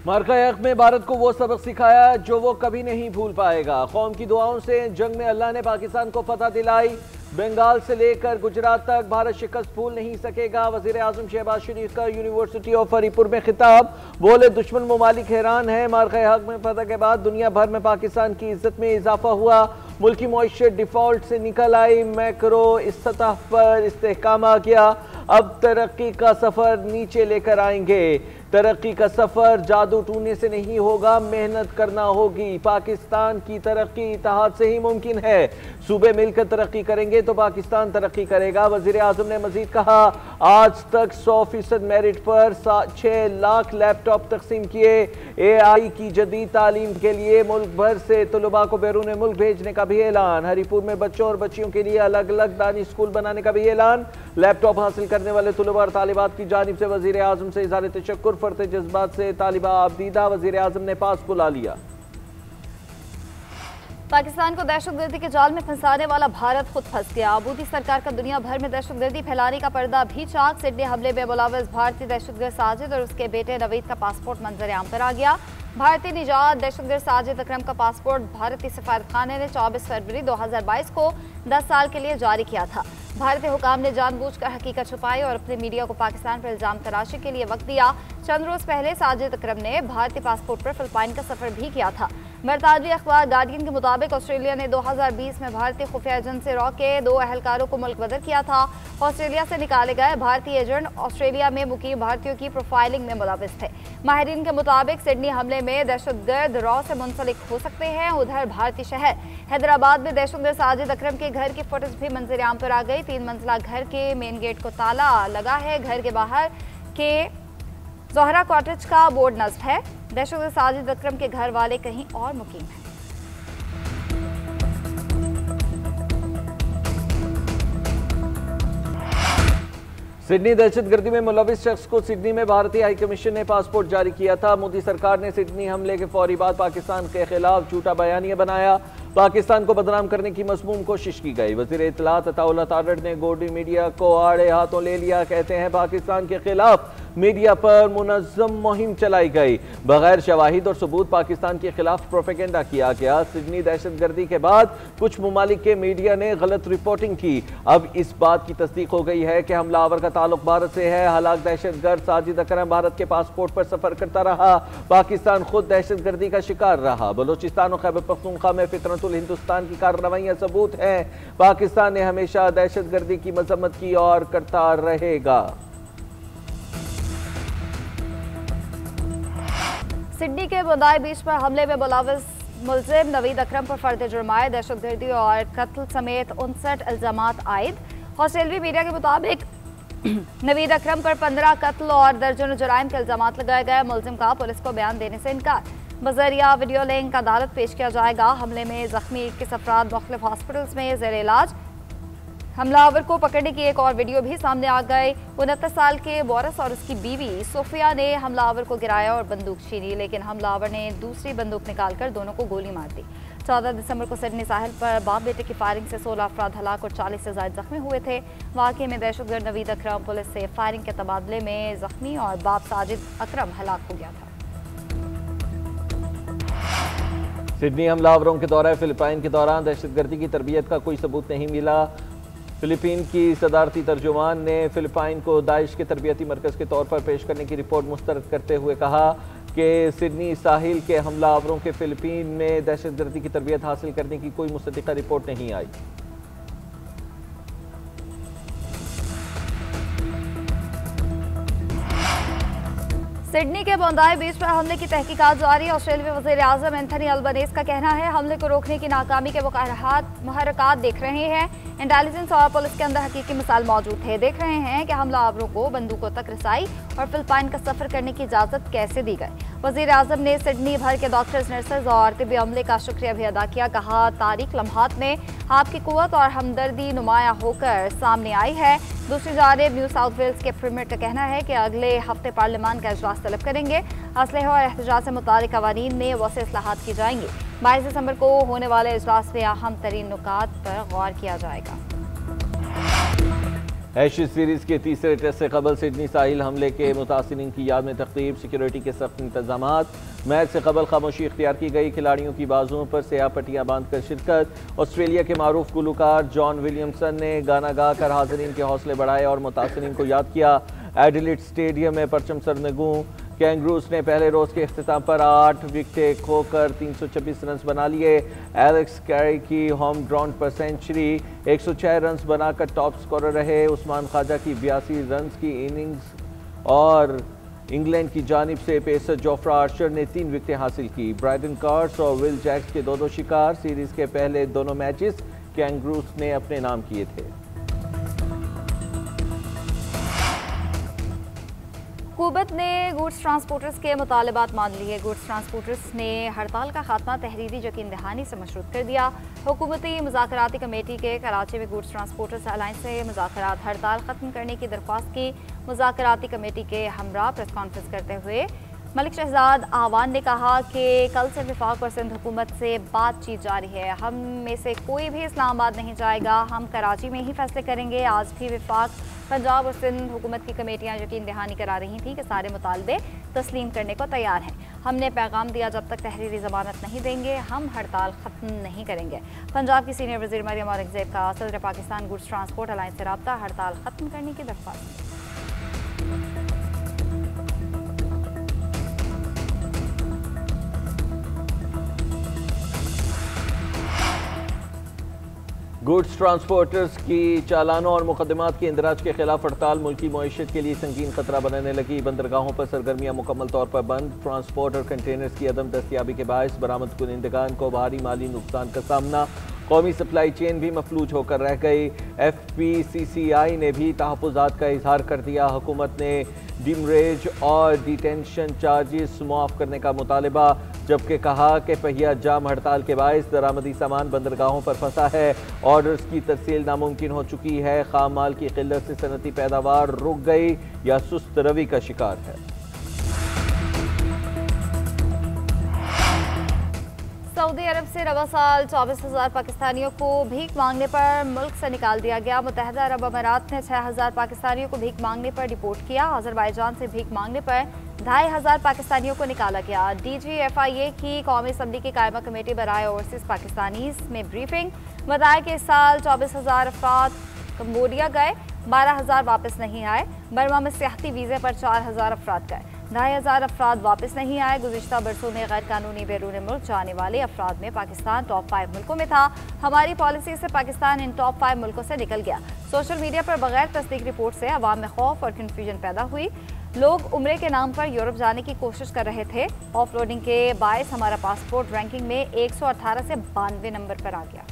मार्का हक में भारत को वो सबक सिखाया जो वो कभी नहीं भूल पाएगा। कौम की दुआओं से जंग में अल्लाह ने पाकिस्तान को फतह दिलाई। बंगाल से लेकर गुजरात तक भारत शिकस्त भूल नहीं सकेगा। वजीर आजम शहबाज शरीफ का यूनिवर्सिटी ऑफ हरीपुर में खिताब, बोले दुश्मन ममालिक हैरान है। मार्का हक में फतह के बाद दुनिया भर में पाकिस्तान की इज्जत में इजाफा हुआ। मुल्की मईशत डिफॉल्ट से निकल आई। मैक्रो इस सतह पर इस्तेहकाम किया। अब तरक्की का सफर नीचे लेकर आएंगे। तरक्की का सफर जादू टूने से नहीं होगा, मेहनत करना होगी। पाकिस्तान की तरक्की इत्तेहाद से ही मुमकिन है। सूबे मिलकर तरक्की करेंगे तो पाकिस्तान तरक्की करेगा। वजीर आजम ने मजीद कहा, आज तक 100% मेरिट पर 6 लाख लैपटॉप तकसीम किए। AI की जदीद तालीम के लिए मुल्क भर से तलबा को बैरून मुल्क भेजने का भी ऐलान। हरीपुर में बच्चों और बच्चियों के लिए अलग अलग दानी स्कूल बनाने का भी ऐलान। लैपटॉप हासिल करने वाले तलबा और तालिबात की जानिब से वजीर आजम से इज़हार तशक्कुर। फरते जज्बात से तालिबा आबदीदा, वजीर आजम ने पास बुला लिया। पाकिस्तान को दहशतगर्दी के जाल में फंसाने वाला भारत खुद फंस गया। आबूदी सरकार का दुनिया भर में दहशतगर्दी फैलाने का पर्दा भी चाक। सिडनी हमले में मुलव्वस भारतीय दहशतगर्द साजिद और उसके बेटे नवीद का पासपोर्ट मंजर-ए-आम पर आ गया। भारतीय निजात दहशतगर्द साजिद अकरम का पासपोर्ट भारतीय सफारतखाने ने 24 फरवरी 2022 को 10 साल के लिए जारी किया था। भारतीय हुकाम ने जानबूझकर हकीकत छुपाई और अपने मीडिया को पाकिस्तान पर इल्जाम तराशी के लिए वक्त दिया। चंद रोज पहले साजिद अकरम ने भारतीय पासपोर्ट पर फिलिपाइन का सफर भी किया था। बरतानवी अखबार गार्डियन के मुताबिक ऑस्ट्रेलिया ने 2020 में भारतीय खुफिया एजेंसी रॉ के 2 अहलकारों को मुल्क बदर किया था। ऑस्ट्रेलिया से निकाले गए भारतीय एजेंट ऑस्ट्रेलिया में मुकीम भारतीयों की प्रोफाइलिंग में मुलव्वस थे। माहिरीन के मुताबिक सिडनी हमले में दहशतगर्द रॉ से मुंसलिक हो सकते हैं। उधर भारतीय शहर हैदराबाद में दहशतगर्द साजिद अकरम के घर की फुटेज भी मंजर-ए-आम पर आ गई। 3 मंजिला घर के मेन गेट को ताला लगा है। घर के बाहर के जोहरा कॉटेज का बोर्ड नस्ब है। दहशतगर्द साजिद अकरम के घर वाले कहीं और मुकीम हैं। सिडनी दहशतगर्दी में मुलव्वस शख्स को सिडनी में भारतीय हाई कमीशन ने पासपोर्ट जारी किया था। मोदी सरकार ने सिडनी हमले के फौरी बाद पाकिस्तान के खिलाफ झूठा बयानिया बनाया। पाकिस्तान को बदनाम करने की मज़मूम कोशिश की गई। वज़ीर इत्तलात अताउल्लाह तारड़ ने गोडी मीडिया को आड़े हाथों ले लिया। कहते हैं पाकिस्तान के खिलाफ मीडिया पर मुनज़्ज़म मुहिम चलाई गई। बगैर शवाहिद और सबूत पाकिस्तान के खिलाफ प्रोपेगेंडा किया गया। सिडनी दहशतगर्दी के बाद कुछ ममालिक के मीडिया ने गलत रिपोर्टिंग की। अब इस बात की तस्दीक हो गई है कि हमलावर का ताल्लुक भारत से है। हलाक दहशतगर्द साजिद अकरम भारत के पासपोर्ट पर सफर करता रहा। पाकिस्तान खुद दहशतगर्दी का शिकार रहा। बलोचिस्तान और खैबर पख्तूनख्वा में फितरतुल हिंदुस्तान की कार्रवाइयां सबूत हैं। पाकिस्तान ने हमेशा दहशतगर्दी की मजम्मत की और करता रहेगा। सिडनी के बुंदाई बीच पर हमले में मुलव्वस मुलजिम नवीद अकरम पर फर्द जुर्माए दहशतगर्दी और कत्ल समेत 59 इल्जामात आयद। ऑस्ट्रेलियाई मीडिया के मुताबिक नवीद अकरम पर 15 कत्ल और दर्जनों जुराइम के इल्जामात लगाए गए। मुलजिम का पुलिस को बयान देने से इनकार। बजरिया वीडियो लिंक अदालत पेश किया जाएगा। हमले में जख्मी 21 अफराद मुख्तलिफ हॉस्पिटल्स में जेर इलाज। हमलावर को पकड़ने की एक और वीडियो भी सामने आ गई। 69 साल के बोरस और उसकी बीवी सोफिया ने हमलावर को गिराया और बंदूक छीनी, लेकिन हमलावर ने दूसरी बंदूक निकालकर दोनों को गोली मार दी। 14 दिसंबर को सिडनी साहिल पर बाप बेटे की फायरिंग से 16 अफराद हलाक और 40 से ज्यादा जख्मी हुए थे। वाकये में दहशतगर्द नवीद अकरम पुलिस से फायरिंग के तबादले में जख्मी और बाप साजिद अकरम हलाक हो गया था। सिडनी हमलावरों के दौरे फिलिपाइन के दौरान दहशतगर्दी की तरबियत का कोई सबूत नहीं मिला। फिलिपीन की सदारती तर्जुमान ने फिलिपाइन को दाइश के तरबियती मरकज़ के तौर पर पेश करने की रिपोर्ट मुस्तरद करते हुए कहा कि सिडनी साहिल के हमलावरों के फिलिपीन में दहशतगर्दी की तरबियत हासिल करने की कोई मुसद्दिक़ा रिपोर्ट नहीं आई। सिडनी के बोंदाई बीच पर हमले की तहकीकात जारी। ऑस्ट्रेलियाई वज़ीर आज़म एंथनी अल्बनीज़ का कहना है हमले को रोकने की नाकामी के मुहर्रकात देख रहे हैं। इंटेलिजेंस और पुलिस के अंदर हकीकी मिसाल मौजूद है। देख रहे हैं कि हमलावरों को बंदूकों तक रसाई और फिलिपाइन का सफर करने की इजाज़त कैसे दी गई। वज़ीर आज़म ने सिडनी भर के डॉक्टर्स, नर्सेज और तिब्बी अमले का शुक्रिया भी अदा किया। कहा तारीख लम्हात में आपकी कुव्वत और हमदर्दी नुमाया होकर सामने आई है। दूसरी जानिब न्यू साउथ वेल्स के प्रीमियर का कहना है कि अगले हफ्ते पार्लियामान का इजलास तलब करेंगे। असलहे और एहतजाज से मुतालिक कवानीन में वसी इस्लाहात की जाएंगी। 22 दिसंबर को होने वाले इजलास में अहम तरीन नुकात पर गौर किया जाएगा। एशेज सीरीज के तीसरे टेस्ट से कबल सिडनी साहिल हमले के मुतासिरीन की याद में तकरीब, सिक्योरिटी के सख्त इंतजाम। मैच से कबल खामोशी इख्तियार की गई, खिलाड़ियों की बाजुओं पर स्याह पट्टियां बांधकर शिरकत। ऑस्ट्रेलिया के मारूफ गुलकार जॉन विलियमसन ने गाना गाकर हाज़रीन के हौसले बढ़ाए और मुतासिरीन को याद किया। एडिलेड स्टेडियम में परचम सरनगू। कैंगरूज ने पहले रोज के इख्तिताम पर 8 विकेटें खोकर 326 रन बना लिए। एलेक्स कैरी की होम ग्राउंड पर सेंचुरी, 106 रन बनाकर टॉप स्कोरर रहे। उस्मान ख्वाजा की 82 रन की इनिंग्स और इंग्लैंड की जानिब से पेसर जोफ्रा आर्चर ने 3 विकेटें हासिल की। ब्राइडन कार्स और विल जैक्स के दो शिकार। सीरीज के पहले दोनों मैचेस कैंगरूज ने अपने नाम किए थे। हुकूमत ने गुड्स ट्रांसपोर्टर्स के मुतालबात मान लिए। गुड्स ट्रांसपोर्टर्स ने हड़ताल का खात्मा तहरीरी यकीन दहानी से मशरूत कर दिया। हुकूमती मुज़ाकराती कमेटी के कराची में गुड्स ट्रांसपोर्टर्स अलायंस से मुज़ाकरात हड़ताल ख़त्म करने की दरख्वास्त की। मुज़ाकराती कमेटी के हमरा प्रेस कॉन्फ्रेंस करते हुए मलिक शहजाद आवान ने कहा कि कल से वफाक और सिंध हुकूमत से बातचीत जारी है। हम में से कोई भी इस्लामाबाद नहीं जाएगा, हम कराची में ही फैसले करेंगे। आज भी वफाक, पंजाब और सिंध हुकूमत की कमेटियां यकीन दहानी करा रही थी कि सारे मुतालबे तस्लीम करने को तैयार हैं। हमने पैगाम दिया, जब तक तहरीरी ज़मानत नहीं देंगे हम हड़ताल ख़त्म नहीं करेंगे। पंजाब की सीनियर वज़ीर मरियम औरंगज़ेब का सदर पाकिस्तान गुड्स ट्रांसपोर्ट अलायंस से रब्ता, हड़ताल ख़त्म करने की दरख्वास्त। गुड्स ट्रांसपोर्टर्स की चालानों और मुकदमात के इंदराज के खिलाफ हड़ताल मुल्की मईशत के लिए संगीन खतरा बनने लगी। बंदरगाहों पर सरगर्मियां मुकम्मल तौर पर बंद। ट्रांसपोर्ट और कंटेनर्स की अदम दस्तियाबी के बायस बरामद कुनिंदगान को भारी माली नुकसान का सामना। कौमी सप्लाई चेन भी मफलूज होकर रह गई। FPCCI ने भी तहफ़्फ़ुज़ात का इजहार कर दिया। हुकूमत ने डिमरेज और डिटेंशन चार्जेस मुआफ़ करने का मुतालबा, जबकि कहा कि पहिया जाम हड़ताल के बायस दरामदी सामान बंदरगाहों पर फंसा है। ऑर्डर्स की तरसील नामुमकिन हो चुकी है। खाम माल की किल्लत से सनती पैदावार रुक गई या सुस्त रवि का शिकार है। सऊदी अरब से रवा साल 24,000 पाकिस्तानियों को भीख मांगने पर मुल्क से निकाल दिया गया। मुत्तहिदा अरब अमीरात ने 6,000 पाकिस्तानियों को भीख मांगने पर डिपोर्ट किया। अजरबैजान से भीख मांगने पर 2,500 पाकिस्तानियों को निकाला गया। DGFIA की कौमी असम्बली की कायमा कमेटी बराए ओवरसीज पाकिस्तानीज में ब्रीफिंग, बताया कि इस साल 24,000 अफराद कम्बोडिया गए, 12,000 वापस नहीं आए। बर्मा में सियाहती वीज़े पर 4,000 अफराद गए, 2,500 अफराद वापस नहीं आए। गुज़िश्ता बरसों में गैर कानूनी बैरून मुल्क जाने वाले अफराद में पाकिस्तान टॉप 5 मुल्कों में था। हमारी पॉलिसी से पाकिस्तान इन टॉप 5 मुल्कों से निकल गया। सोशल मीडिया पर बगैर तस्दीक रिपोर्ट से अवाम में खौफ और कन्फ्यूजन पैदा हुई। लोग उम्रे के नाम पर यूरोप जाने की कोशिश कर रहे थे। ऑफलोडिंग के बायस हमारा पासपोर्ट रैंकिंग में 118 से 92 नंबर पर आ गया।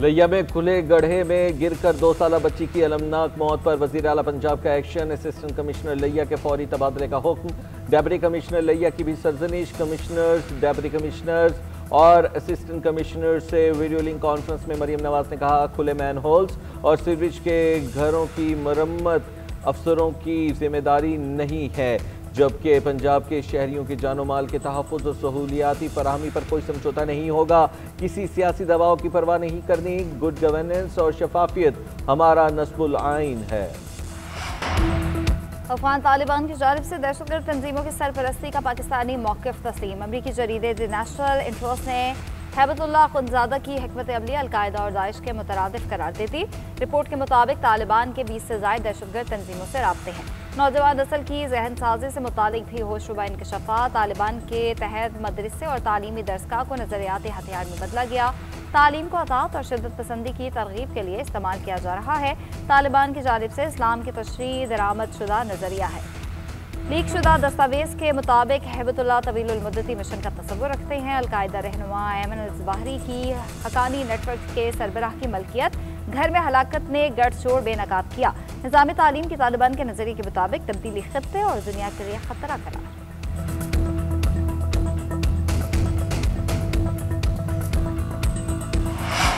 लिया में खुले गड्ढे में गिरकर 2 साला बच्ची की अलमनाक मौत पर वज़ीर आला पंजाब का एक्शन। असिस्टेंट कमिश्नर लिया के फौरी तबादले का हुक्म। डेप्टी कमिश्नर लिया की भी सरजनिश। कमिश्नर्स, डेप्टी कमिश्नर्स और असिस्टेंट कमिश्नर से वीडियो लिंक कॉन्फ्रेंस में मरियम नवाज ने कहा, खुले मैन होल्स और सीवरेज के घरों की मरम्मत अफसरों की जिम्मेदारी नहीं है, जबकि पंजाब के शहरियों के जानो माल के तहफ़्फ़ुज़ और सहूलियाती फराहमी पर कोई समझौता नहीं होगा। किसी सियासी दबाव की परवाह नहीं करनी। गुड गवर्नेंस और शफाफियत हमारा नस्बुल आइन है। अफगान तालिबान की जानिब से दहशतगर्द तंजीमों की सरपरस्ती का पाकिस्तानी मौक़िफ़ तस्लीम। अमरीकी जरीदे द नेशनल इंटरेस्ट ने हैबतुल्लाह अख़ुंज़ादा की हिकमत अमली अलकायदा और दाइश के मुतरादिफ करार दी थी। रिपोर्ट के मुताबिक तालिबान के 20 से ज़ायद दहशतगर्द तंजीमों से राब्ते हैं। नौजवान नस्ल की जहन साजी से मुतालिक भी होशरुबा इंकशाफात। तालिबान के तहत मदरसे और तालीमी दरसगाह को नजरियाती हथियार में बदला गया। तालीम को अतात और शिद्दत पसंदी की तरगीब के लिए इस्तेमाल किया जा रहा है। तालिबान की जानिब से इस्लाम की तशरीह दरामद शुदा नजरिया है। लीक शुदा दस्तावेज के मुताबिक हैबतुल्लाह तवीलुल मुद्दती मिशन का तस्वुर रखते हैं। अलकायदा रहनुमा ऐमन अल-ज़वाहिरी की हकानी नेटवर्क के सरबराह की मलकियत घर में हलाकत ने गठजोड़ बेनकाब किया। निज़ाम तालीम की तालिबान के नजरिए के मुताबिक तब्दीली खत्ते और दुनिया के लिए खतरा करार।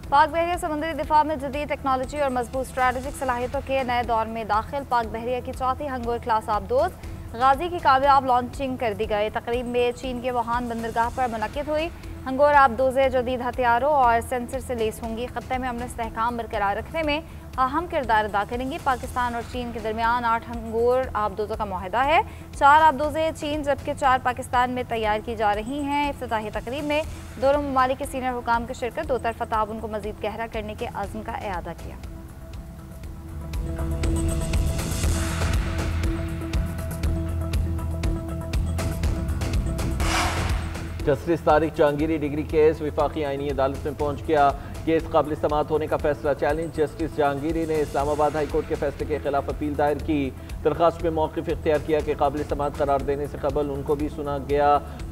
पाक बहरिया समुद्री दिफा में जदीद टेक्नोलॉजी और मजबूत स्ट्रैटेजिक सलाहियतों के नए दौर में दाखिल। पाक बहरिया की चौथी हंगोर क्लास आबदोज गाजी की कामयाब लॉन्चिंग कर दी गई। तकरीब में चीन के वुहान बंदरगाह पर मुनक्किद हुई। हंगोर आबदोज़े जदीद हथियारों और सेंसर से लेस होंगी। खत्ते में अमन इस्तेहकाम बरकरार रखने में अहम किरदार अदा करेंगी। पाकिस्तान और चीन के दरमियान 8 हंगोर आबदोज़ों का माहिदा है। 4 आबदोज़े चीन जबकि 4 पाकिस्तान में तैयार की जा रही हैं। इफ्तिताही तकरीब में दोनों ममालिक के सीनियर हुकाम की शिरकत दो तरफ़ा ताउन को मज़ीद गहरा करने के अज़्म का इआदा किया। Justice Tariq Jahangiri degree case विफाकी आईनी अदालत में पहुंच गया। केस काबिल समाअत होने का फैसला चैलेंज। जस्टिस जहांगीरी ने इस्लामाबाद हाई कोर्ट के फैसले के खिलाफ अपील दायर की। दरखास्त में मौक़िफ़ इख्तियार किया कि काबिल समाअत करार देने से कबल उनको भी सुना गया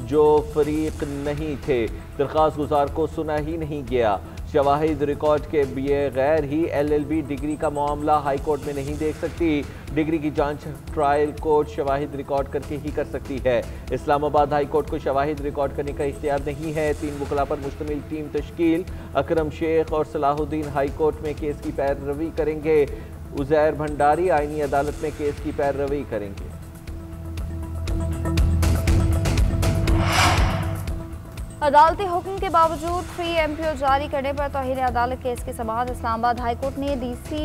जो फरीक नहीं थे। दरखास्त गुजार को सुना ही नहीं गया। शवाहिद रिकॉर्ड के बगैर ही LLB डिग्री का मामला हाई कोर्ट में नहीं देख सकती। डिग्री की जांच ट्रायल कोर्ट शवाहिद रिकॉर्ड करके ही कर सकती है। इस्लामाबाद हाई कोर्ट को शवाहिद रिकॉर्ड करने का इख्तियार नहीं है। 3 वकला पर मुश्तमिल टीम तश्कील। अकरम शेख और सलाहुद्दीन हाई कोर्ट में केस की पैरवी करेंगे। उज़ैर भंडारी आईनी अदालत में केस की पैरवी करेंगे। अदालती हुक्म के बावजूद 3 MPO जारी करने पर तौहीन अदालत केस की समाअत। इस्लामाबाद हाई कोर्ट ने DC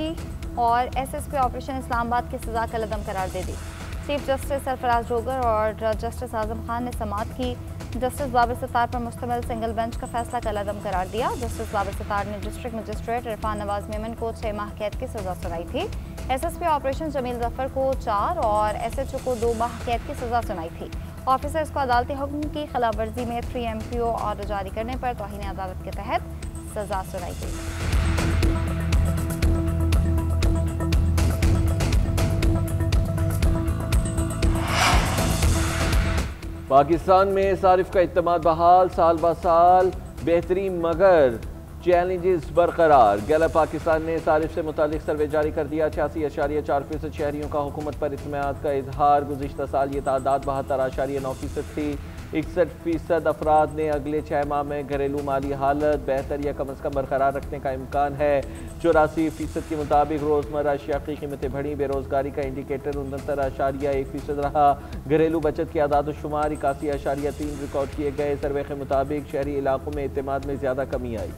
और SSP ऑपरेशन इस्लामाबाद की सजा कलअदम करार दे दी। चीफ जस्टिस सरफराज जोगर और जस्टिस आजम खान ने समाअत की। जस्टिस बाबर सत्तार पर मुश्तमिल सिंगल बेंच का फैसला कलअदम करार दिया। जस्टिस बाबर सत्तार ने डिस्ट्रिक्ट मजिस्ट्रेट इरफान नवाज मेमन को 6 माह कैद की सजा सुनाई थी। SSP ऑपरेशन जमील जफर को 4 और SHO को 2 माह कैद की सजा सुनाई थी। ऑफिसर्स को अदालती हुक्म की खिलाफवर्जी में 3 MPO ऑर्डर जारी करने पर तौहीन अदालत के तहत सजा सुनाई गई। पाकिस्तान में सारिफ का इत्तेमाद बहाल। साल ब साल बेहतरी मगर चैलेंजेस बरकरार। गैलप पाकिस्तान ने सारिफ से मुतालिक सर्वे जारी कर दिया। 86.4% शहरियों का हुकूमत पर इत्मीनान का इजहार। गुज़िश्ता साल ये तादाद 72.9% थी। 61% अफराद ने अगले 6 माह में घरेलू माली हालत बेहतर या कम अज़ कम बरकरार रखने का इम्कान है। 84% के मुताबिक रोज़मर्रा अशिया की कीमतें बढ़ी। बेरोज़गारी का इंडिकेटर 69.1% रहा। घरेलू बचत के आदाद-ओ-शुमार 81.3 रिकॉर्ड किए गए। सर्वे के मुताबिक शहरी इलाकों में एतमाद में ज़्यादा कमी आई।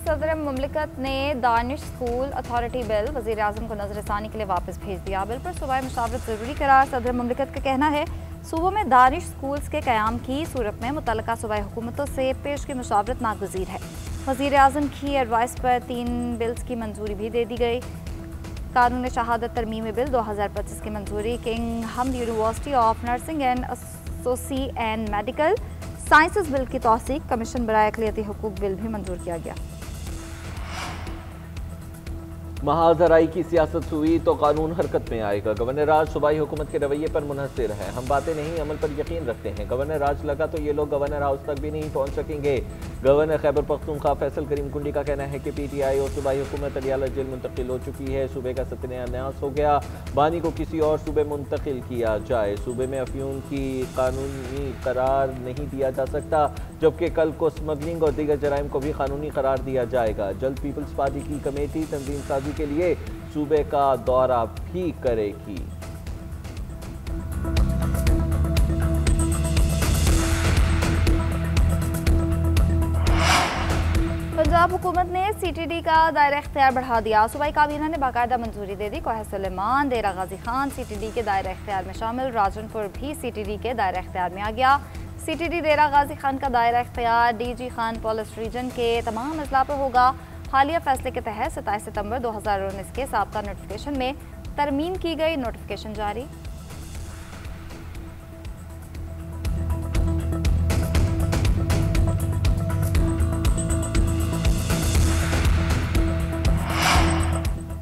सदर मुमलिकत ने दानिश स्कूल अथॉरिटी बिल वज़ीर आज़म को नज़रसानी के लिए वापस भेज दिया। बिल पर सूबाई मुशावरत ज़रूरी करार। सदर मुमलिकत का कहना है सूबों में दानिश स्कूल्स के क़याम की सूरत में मुतल्लिका सूबाई हुकूमतों से पेश की मुशावरत नागुज़ीर है। वज़ीर आज़म की एडवाइस पर 3 बिल्स की मंजूरी भी दे दी गई। कानून शहादत तरमीमी बिल 2025 की मंजूरी। King Hamad university of nursing and associated medical sciences bill की तौसीक। कमीशन बराए अक़लियती हुकूक बिल भी मंजूर किया गया। महाजराई की सियासत हुई तो कानून हरकत में आएगा। गवर्नर राज सूबाई हुकूमत के रवैये पर मुनहसिर है। हम बातें नहीं अमल पर यकीन रखते हैं। गवर्नर राज लगा तो ये लोग गवर्नर हाउस तक भी नहीं पहुंच सकेंगे। गवर्नर खैबर पख्तूनख्वा फैसल करीम कुंडी का कहना है कि PTI और सूबाई हुकूमत अलियाला जेल मुंतकिल हो चुकी है। सूबे का सत्यानाश हो गया। बानी को किसी और सूबे मुंतकिल किया जाए। सूबे में अफयूम की कानूनी करार नहीं दिया जा सकता, जबकि कल को स्मगलिंग और दीगर जराइम को भी कानूनी करार दिया जाएगा। जल्द पीपल्स पार्टी की कमेटी तंजीम साजी के लिए सूबे का दौरा भी करेगी। पंजाब हुकूमत ने CTD का दायरा इख्तियार बढ़ा दिया। सूबाई काबीना ने बाकायदा मंजूरी दे दी। कोहे सुलेमान, देरा गाजी खान CTD के दायरा इख्तियार में शामिल। राजनपुर भी CTD के दायरा इख्तियार में आ गया। CTD देरा गाजी खान का दायरा इख्तियार DG खान पुलिस रीजन के तमाम अजला पर होगा। हालिया फैसले के तहत 27 सितंबर 2019 के साबका नोटिफिकेशन में तरमीम की गई। नोटिफिकेशन जारी।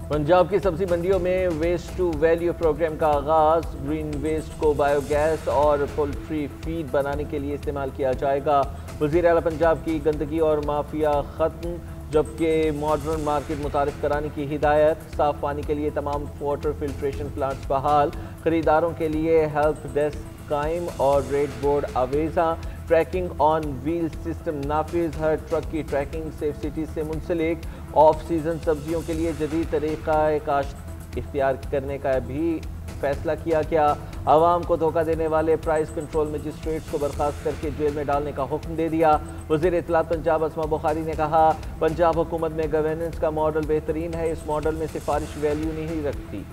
पंजाब की सब्जी मंडियों में वेस्ट टू वैल्यू प्रोग्राम का आगाज। ग्रीन वेस्ट को बायोगैस और पोल्ट्री फीड बनाने के लिए इस्तेमाल किया जाएगा। वज़ीर आला पंजाब की गंदगी और माफिया खत्म, जबकि मॉडर्न मार्केट मुतारिफ कराने की हिदायत। साफ पानी के लिए तमाम वाटर फिल्ट्रेशन प्लांट्स बहाल। खरीदारों के लिए हेल्प डेस्क कायम और रेड बोर्ड आवेजा। ट्रैकिंग ऑन व्हील सिस्टम नाफिज। हर ट्रक की ट्रैकिंग सेफ सिटी से मुंसलिक। ऑफ सीजन सब्जियों के लिए जदीद तरीका काश्त इख्तियार करने का भी फैसला किया गया। आवाम को धोखा देने वाले प्राइस कंट्रोल मजिस्ट्रेट्स को बर्खास्त करके जेल में डालने का हुक्म दे दिया। वज़ीर इत्तलात पंजाब अस्मा बुखारी ने कहा, पंजाब हुकूमत में गवर्नेंस का मॉडल बेहतरीन है, इस मॉडल में सिफारिश वैल्यू नहीं रखती।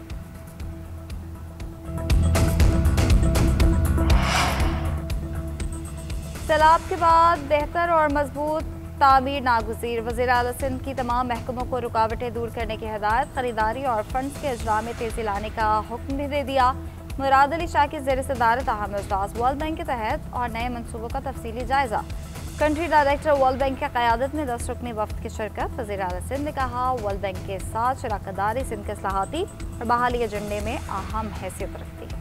सैलाब के बाद बेहतर और मजबूत तामीर नागुज़ीर। वज़ीर आला सिंध की तमाम महकमों को रुकावटें दूर करने की हिदायत। खरीदारी और फंड्स के इजरा में तेजी लाने का हुक्म भी दे दिया। मुराद अली शाह की ज़ेर सदारत अहम इजलास वर्ल्ड बैंक के तहत और नए मनसूबों का तफसीली जायजा। कंट्री डायरेक्टर वर्ल्ड बैंक की क़यादत में 10 रुकनी वफ्द की शिरकत। वज़ीर आला सिंध ने कहा, वर्ल्ड बैंक के साथ शराकतदारी सिंध के इस्लाहाती और बहाली एजेंडे में अहम हैसियत रखती है।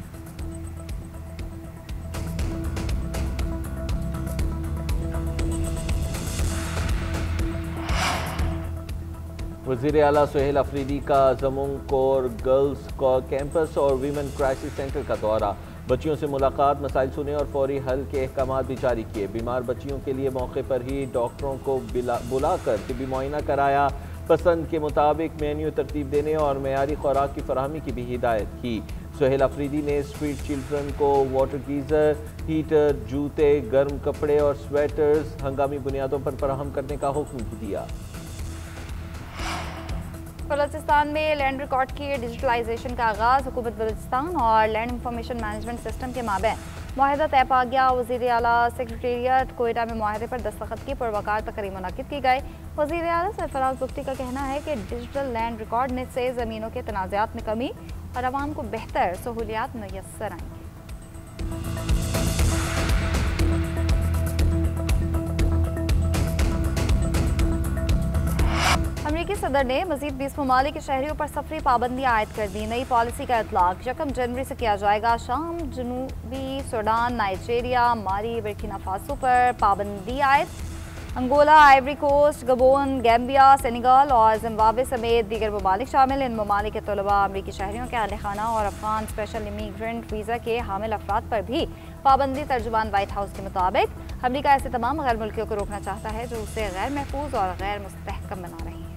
वज़ीर आला सुहेल अफरीदी का जमुंग कोर गर्ल्स कैंपस और वीमेन क्राइसिस सेंटर का दौरा। बच्चियों से मुलाकात, मसाइल सुने और फौरी हल के अहकाम भी जारी किए। बीमार बच्चियों के लिए मौके पर ही डॉक्टरों को बुलाकर तिब्बी मुआयना कराया। पसंद के मुताबिक मेन्यू तरतीब देने और मेयारी खुराक की फराहमी की भी हिदायत की। सुहेल अफरीदी ने स्ट्रीट चिल्ड्रन को वाटर गीज़र, हीटर, जूते, गर्म कपड़े और स्वेटर्स हंगामी बुनियादों पर फराहम करने का हुक्म भी दिया। बलूचिस्तान में लैंड रिकॉर्ड की डिजिटलाइजेशन का आगाज़। हुकूमत बलूचिस्तान और लैंड इंफॉर्मेशन मैनेजमेंट सिस्टम के माबैन मुआहदा तय पा गया। वज़ीर आला सेक्रेटेरिएट कोयटा में मुआहदे पर दस्तखत की पुरवकार तकरीब मुनक़िद की गई। वज़ीर आला सरफराज बुख्ती का कहना है कि डिजिटल लैंड रिकॉर्ड से ज़मीनों के तनाज़ात में कमी और आवाम को बेहतर सहूलियात मुयस्सर आएंगी। अमरीकी सदर ने मजीद 20 ममालिक के शहरियों पर सफरी पाबंदियाँ आयद कर दी। नई पॉलिसी का इतलाक 1 जनवरी से किया जाएगा। शाम, जनूबी Sudan, Nigeria, Mali, Burkina Faso पर पाबंदी आयद। Angola, Ivory Coast, Gabon, Gambia, Senegal और जिम्बाब्वे समेत दीगर ममालिक शामिल। इन ममालिक के तलबा, अमरीकी शहरियों के अहल खाना और अफगान स्पेशल इमिग्रेंट वीज़ा के हामिल अफराद पर भी पाबंदी। तर्जुमान व्हाइट हाउस के मुताबिक अमरीका ऐसे तमाम गैर मुल्कियों को रोकना चाहता है जो उसे गैर महफूज और गैर मुस्तहकम बना रही है।